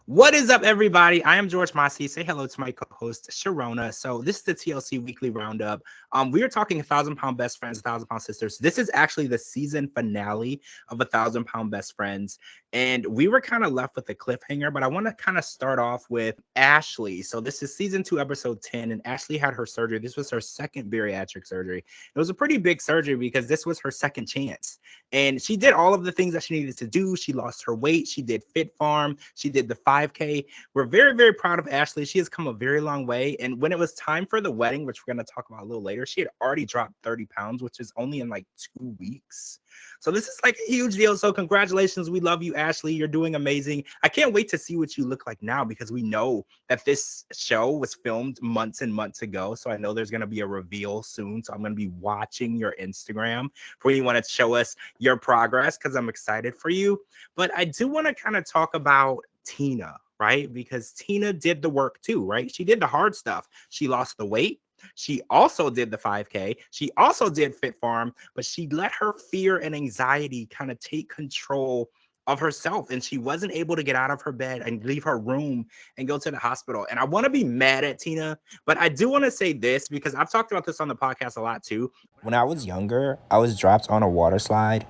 What is up, everybody? I am George Mossey. Say hello to my co-host Cherona. So this is the TLC Weekly Roundup. We are talking 1,000 pound best friends, 1,000 pound sisters. This is actually the season finale of 1,000 pound best friends, and we were kind of left with a cliffhanger. But I want to kind of start off with Ashley. So this is season 2, episode 10, and Ashley had her surgery. This was her second bariatric surgery. It was a pretty big surgery because this was her second chance. And she did all of the things that she needed to do. She lost her weight. She did Fit Farm. She did the 5K. We're very, very proud of Ashley. She has come a very long way. And when it was time for the wedding, which we're going to talk about a little later, she had already dropped 30 pounds, which is only in like 2 weeks. So this is like a huge deal. So congratulations. We love you, Ashley. You're doing amazing. I can't wait to see what you look like now because we know that this show was filmed months and months ago. So I know there's going to be a reveal soon. So I'm going to be watching your Instagram for when you want to show us your progress because I'm excited for you. But I do want to kind of talk about Tina, right? Because Tina did the work too, right? She did the hard stuff. She lost the weight. She also did the 5K. She also did Fit Farm, but she let her fear and anxiety kind of take control of herself. And she wasn't able to get out of her bed and leave her room and go to the hospital. And I want to be mad at Tina, but I do want to say this because I've talked about this on the podcast a lot too. When I was younger, I was dropped on a water slide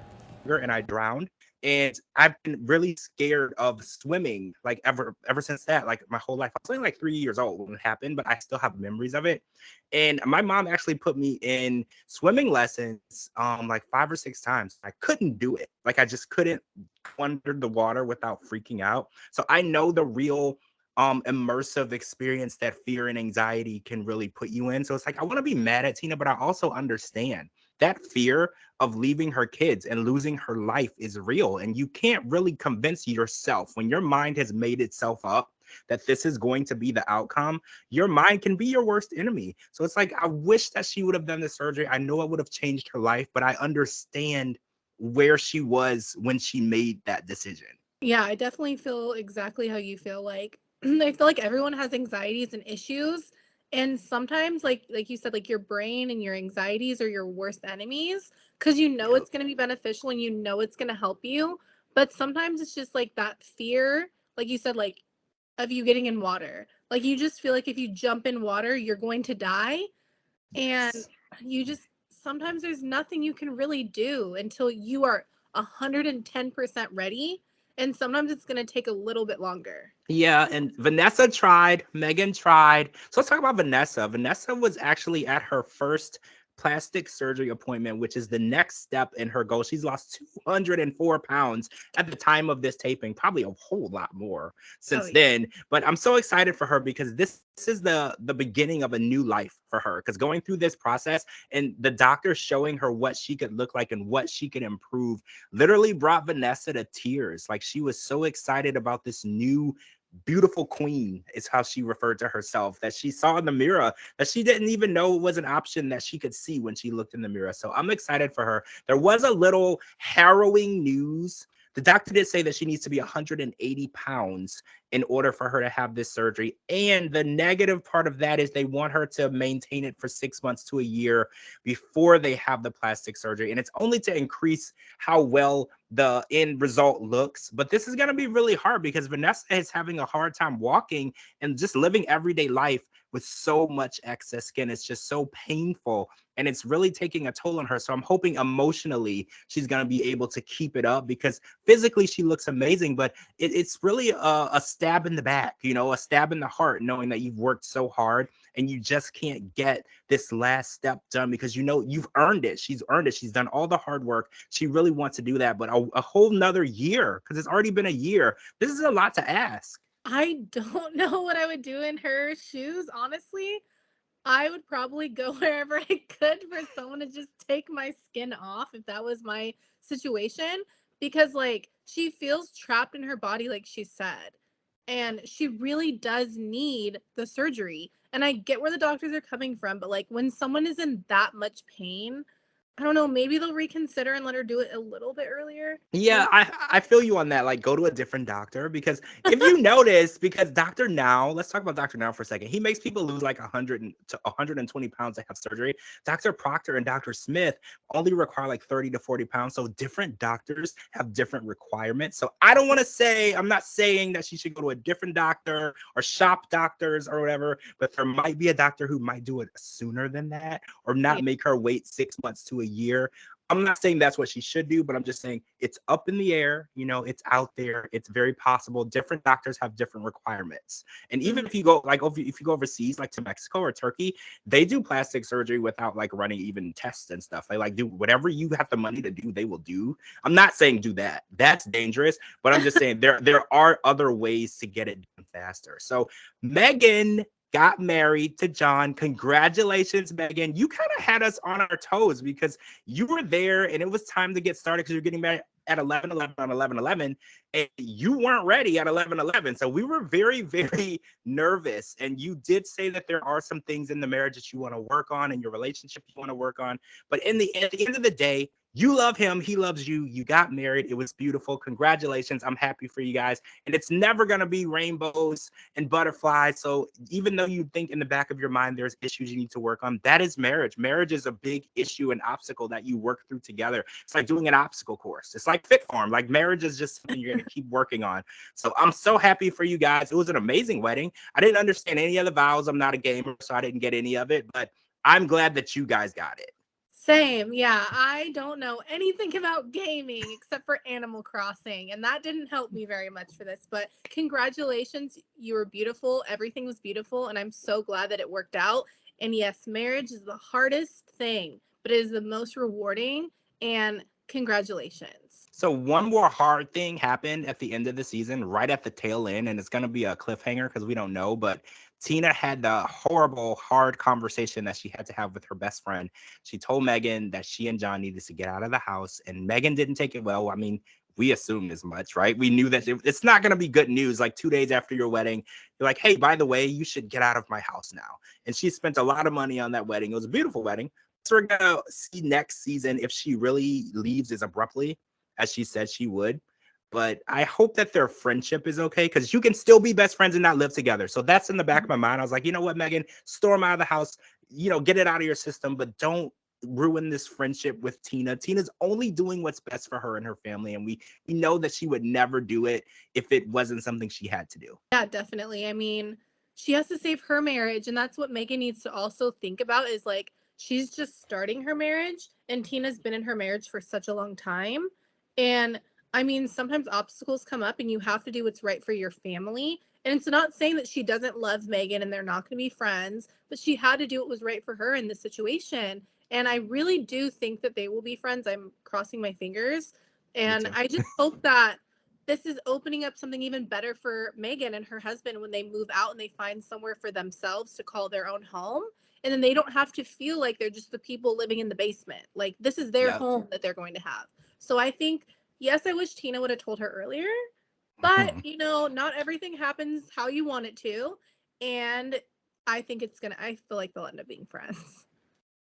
and I drowned. And I've been really scared of swimming, like ever since that, like my whole life. I was only like 3 years old when it happened, but I still have memories of it. And my mom actually put me in swimming lessons like 5 or 6 times. I couldn't do it. Like I just couldn't go under the water without freaking out. So I know the real immersive experience that fear and anxiety can really put you in. So it's like I want to be mad at Tina, but I also understand that fear of leaving her kids and losing her life is real. And you can't really convince yourself when your mind has made itself up that this is going to be the outcome. Your mind can be your worst enemy. So it's like, I wish that she would have done the surgery. I know it would have changed her life, but I understand where she was when she made that decision. Yeah, I definitely feel exactly how you feel. Like I feel like everyone has anxieties and issues, and sometimes like you said, like your brain and your anxieties are your worst enemies because you know Yep. it's going to be beneficial and you know it's going to help you. But sometimes it's just like that fear, like you said, like of you getting in water. Like you just feel like if you jump in water, you're going to die, and Yes. you just sometimes there's nothing you can really do until you are 110% ready, and sometimes it's going to take a little bit longer. Yeah, and Vanessa tried, Megan tried. So let's talk about Vanessa. Vanessa was actually at her first plastic surgery appointment, which is the next step in her goal. She's lost 204 pounds at the time of this taping, probably a whole lot more Oh since yeah. then. But I'm so excited for her because this is the beginning of a new life for her. Because going through this process and the doctor showing her what she could look like and what she could improve literally brought Vanessa to tears. Like she was so excited about this new beautiful queen is how she referred to herself that she saw in the mirror that she didn't even know was an option that she could see when she looked in the mirror. So I'm excited for her. There was a little harrowing news. The doctor did say that she needs to be 180 pounds in order for her to have this surgery. And the negative part of that is they want her to maintain it for 6 months to a year before they have the plastic surgery. And it's only to increase how well the end result looks. But this is going to be really hard because Vanessa is having a hard time walking and just living everyday life with so much excess skin. It's just so painful and it's really taking a toll on her. So I'm hoping emotionally she's going to be able to keep it up because physically she looks amazing, but it's really a stab in the back, you know, a stab in the heart, knowing that you've worked so hard and you just can't get this last step done because you know you've earned it. She's earned it. She's done all the hard work. She really wants to do that, but a whole nother year because it's already been a year. This is a lot to ask. I don't know what I would do in her shoes, honestly. I would probably go wherever I could for someone to just take my skin off if that was my situation, because like she feels trapped in her body, like she said, and she really does need the surgery. And I get where the doctors are coming from, but like when someone is in that much pain, I don't know, maybe they'll reconsider and let her do it a little bit earlier. Yeah, I feel you on that. Like, go to a different doctor because if you notice, because Doctor Now, let's talk about Doctor Now for a second. He makes people lose like 120 pounds to have surgery. Dr. Proctor and Dr. Smith only require like 30 to 40 pounds. So different doctors have different requirements. So I don't want to say, I'm not saying that she should go to a different doctor or shop doctors or whatever, but there might be a doctor who might do it sooner than that or Yeah. not make her wait 6 months to a year. I'm not saying that's what she should do, but I'm just saying it's up in the air. You know, it's out there. It's very possible. Different doctors have different requirements. And even Mhm. if you go like if you go overseas, like to Mexico or Turkey, they do plastic surgery without like running even tests and stuff. They like do whatever you have the money to do, they will do. I'm not saying do that. That's dangerous, but I'm just saying there are other ways to get it done faster. So Megan got married to John. Congratulations, Megan. You kind of had us on our toes because you were there and it was time to get started because you're getting married at 11:11 on 11:11 and you weren't ready at 11:11. So we were very, very nervous. And you did say that there are some things in the marriage that you want to work on and your relationship you want to work on. But at the end of the day, you love him. He loves you. You got married. It was beautiful. Congratulations. I'm happy for you guys. And it's never going to be rainbows and butterflies. So even though you think in the back of your mind there's issues you need to work on, that is marriage. Marriage is a big issue and obstacle that you work through together. It's like doing an obstacle course. It's like fit farm. Like marriage is just something you're going to keep working on. So I'm so happy for you guys. It was an amazing wedding. I didn't understand any of the vows. I'm not a gamer, so I didn't get any of it, but I'm glad that you guys got it. Same. Yeah, I don't know anything about gaming except for Animal Crossing, and that didn't help me very much for this. But congratulations, you were beautiful. Everything was beautiful, and I'm so glad that it worked out. And yes, marriage is the hardest thing, but it is the most rewarding. And congratulations. So one more hard thing happened at the end of the season, right at the tail end, and it's going to be a cliffhanger because we don't know. But Tina had the horrible, hard conversation that she had to have with her best friend. She told Megan that she and John needed to get out of the house, and Megan didn't take it well. I mean, we assumed as much, right? We knew that it's not going to be good news. Like 2 days after your wedding, you're like, hey, by the way, you should get out of my house now. And she spent a lot of money on that wedding. It was a beautiful wedding. So we're gonna see next season if she really leaves as abruptly as she said she would. But I hope that their friendship is okay because you can still be best friends and not live together. So that's in the back of my mind. I was like, you know what, Megan, storm out of the house, get it out of your system, but don't ruin this friendship with Tina. Tina's only doing what's best for her and her family. And we know that she would never do it if it wasn't something she had to do. Yeah, definitely. I mean, she has to save her marriage, and that's what Megan needs to also think about is like she's just starting her marriage, and Tina's been in her marriage for such a long time. And I mean, sometimes obstacles come up and you have to do what's right for your family. And it's not saying that she doesn't love Megan and they're not going to be friends, but she had to do what was right for her in this situation. And I really do think that they will be friends. I'm crossing my fingers. Me And too. I just hope that this is opening up something even better for Megan and her husband when they move out and they find somewhere for themselves to call their own home. And then they don't have to feel like they're just the people living in the basement. Like this is their Yep. home that they're going to have. So I think, yes, I wish Tina would have told her earlier, but not everything happens how you want it to. And I feel like they'll end up being friends.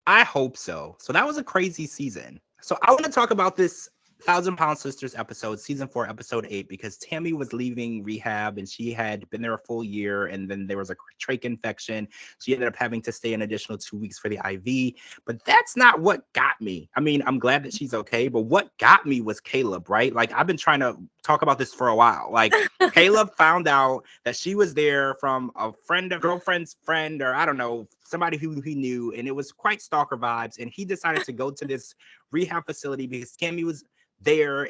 I hope so. So that was a crazy season. So I want to talk about this Thousand Pound Sisters episode, season 4, episode 8, because Tammy was leaving rehab and she had been there a full year. And then there was a trach infection. She ended up having to stay an additional 2 weeks for the IV. But that's not what got me. I mean, I'm glad that she's okay. But what got me was Caleb, right? Like, I've been trying to talk about this for a while. Like, Caleb found out that she was there from a friend, a girlfriend's friend, or I don't know, somebody who he knew. And it was quite stalker vibes. And he decided to go to this rehab facility because Tammy was there.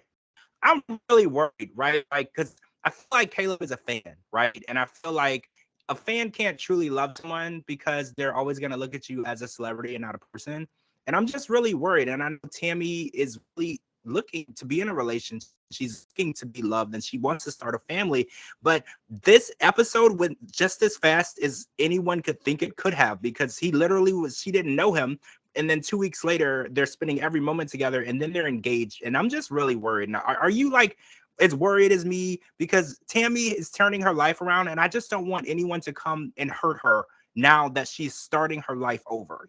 I'm really worried, right? Like, because I feel like Caleb is a fan, right? And I feel like a fan can't truly love someone because they're always going to look at you as a celebrity and not a person. And I'm just really worried. And I know Tammy is really looking to be in a relationship. She's looking to be loved and she wants to start a family. But this episode went just as fast as anyone could think it could have because she didn't know him. And then 2 weeks later, they're spending every moment together and then they're engaged. And I'm just really worried. Now, are you like as worried as me? Because Tammy is turning her life around and I just don't want anyone to come and hurt her now that she's starting her life over,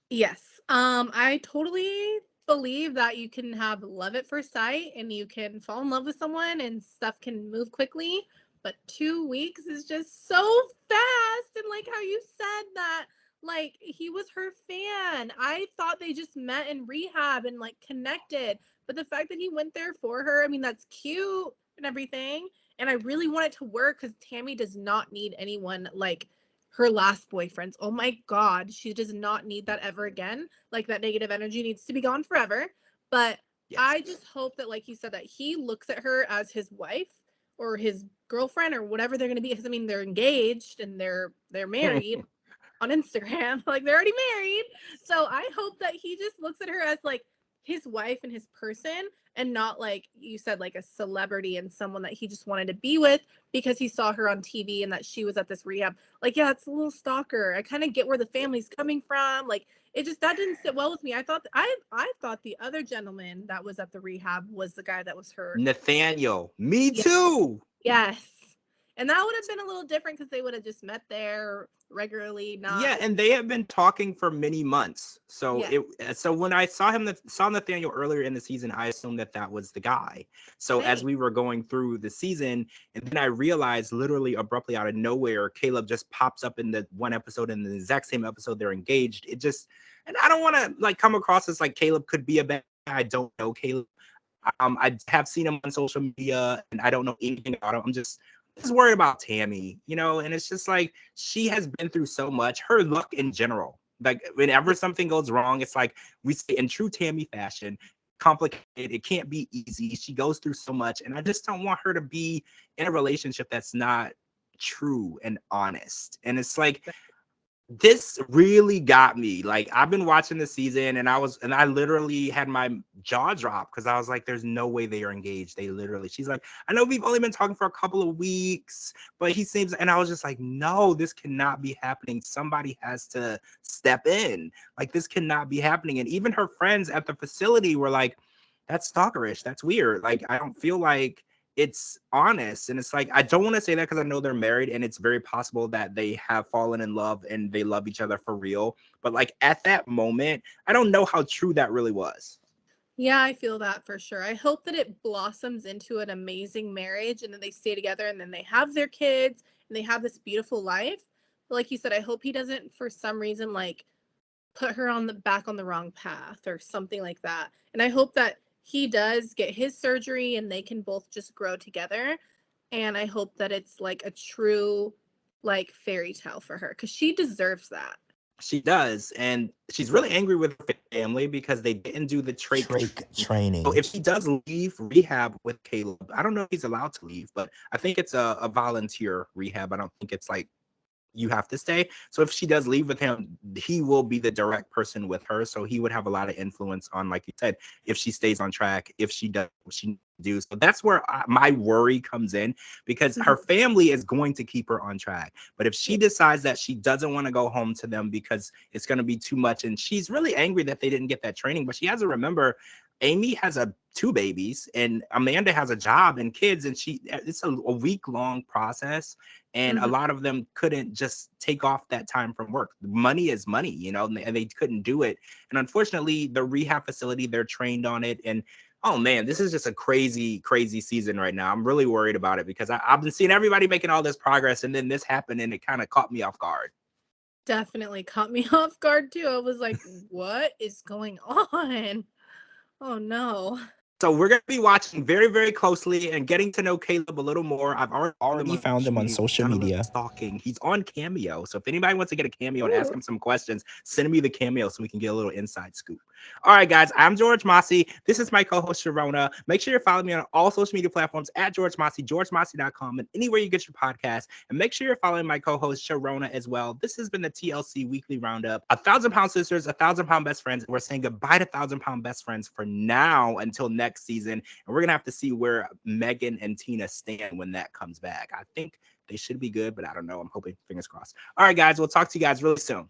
Yes, I totally believe that you can have love at first sight and you can fall in love with someone and stuff can move quickly, but 2 weeks is just so fast. And like how you said that, like he was her fan. I thought they just met in rehab and like connected, but the fact that he went there for her, I mean, that's cute and everything. And I really want it to work because Tammy does not need anyone like her last boyfriends. Oh my God, she does not need that ever again. Like that negative energy needs to be gone forever. But Yes. I just hope that, like he said, that he looks at her as his wife or his girlfriend or whatever they're going to be. Because I mean, they're engaged and they're married on Instagram. Like they're already married. So I hope that he just looks at her as like his wife and his person and not like you said, like a celebrity and someone that he just wanted to be with because he saw her on TV and that she was at this rehab. Like, yeah, it's a little stalker. I kind of get where the family's coming from. Like, it just that didn't sit well with me. I thought the other gentleman that was at the rehab was the guy that was her. Nathaniel, me Yeah. too. Yes. And that would have been a little different because they would have just met there regularly, not. Yeah, and they have been talking for many months. So Yeah. so when I saw Nathaniel earlier in the season, I assumed that was the guy. So as Same. we were going through the season, and then I realized literally abruptly out of nowhere, Caleb just pops up in the one episode, in the exact same episode they're engaged. It just, and I don't want to like come across as like Caleb could be a bad guy. I don't know Caleb. I have seen him on social media, and I don't know anything about him. I'm just worried about Tammy, and it's just like she has been through so much. Her luck in general, like whenever something goes wrong, it's like we say in true Tammy fashion, complicated. It can't be easy. She goes through so much, and I just don't want her to be in a relationship that's not true and honest. And it's like this really got me. Like I've been watching the season and I literally had my jaw drop because I was like, there's no way they are engaged. She's like, I know we've only been talking for a couple of weeks, but he seems, and I was just like, no, this cannot be happening. Somebody has to step in. Like this cannot be happening. And even her friends at the facility were like, that's stalkerish. That's weird. Like I don't feel like it's honest. And it's like I don't want to say that because I know they're married and it's very possible that they have fallen in love and they love each other for real, but like at that moment I don't know how true that really was. Yeah, I feel that for sure. I hope that it blossoms into an amazing marriage and then they stay together and then they have their kids and they have this beautiful life. But like you said, I hope he doesn't for some reason like put her on the back on the wrong path or something like that. And I hope that he does get his surgery and they can both just grow together. And I hope that it's like a true like fairy tale for her because she deserves that. She does, and she's really angry with her family because they didn't do the trach training. So if she does leave rehab with Caleb, I don't know if he's allowed to leave, but I think it's a volunteer rehab. I don't think it's like you have to stay. So if she does leave with him, he will be the direct person with her. So he would have a lot of influence on, like you said, if she stays on track, if she does what she do. So that's where my worry comes in because her family is going to keep her on track. But if she decides that she doesn't want to go home to them because it's going to be too much, and she's really angry that they didn't get that training, but she has to remember Amy has two babies and Amanda has a job and kids, and it's a week-long process. And a lot of them couldn't just take off that time from work. Money is money, and they couldn't do it. And unfortunately, the rehab facility, they're trained on it. And oh man, this is just a crazy, crazy season right now. I'm really worried about it because I've been seeing everybody making all this progress, and then this happened, and it kind of caught me off guard. Definitely caught me off guard too. I was like, what is going on? Oh no. So we're going to be watching very, very closely and getting to know Caleb a little more. I've already found him on social media. Stalking. He's on Cameo. So if anybody wants to get a Cameo and ask him some questions, send me the Cameo so we can get a little inside scoop. All right, guys. I'm George Mossey. This is my co-host, Cherona. Make sure you're following me on all social media platforms at George Mossey, georgemossey.com, and anywhere you get your podcast. And make sure you're following my co-host, Cherona, as well. This has been the TLC Weekly Roundup. 1,000-pound sisters, 1,000-pound best friends. We're saying goodbye to 1,000-pound best friends for now until next season. And we're going to have to see where Megan and Tina stand when that comes back. I think they should be good, but I don't know. I'm hoping, fingers crossed. All right, guys. We'll talk to you guys really soon.